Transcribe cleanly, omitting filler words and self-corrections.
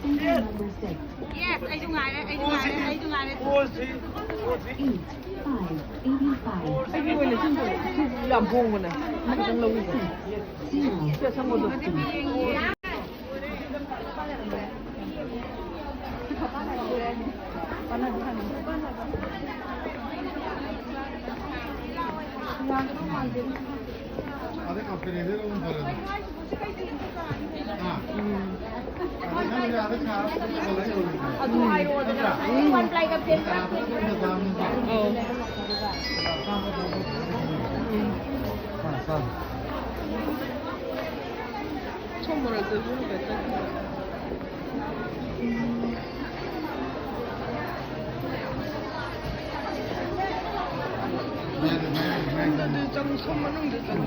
Single number 6. Yes, ay yung nga, ay yung nga, ay yung nga. 8, 5, 85. Ay, wala siya. Lampong mo na. Magandang lawin ko. 0. Siya sa modo. 아직 앞에 내려오는 거는 아직 처음 말할 때 모르겠다. 근데 좀 손만 흔들잖아.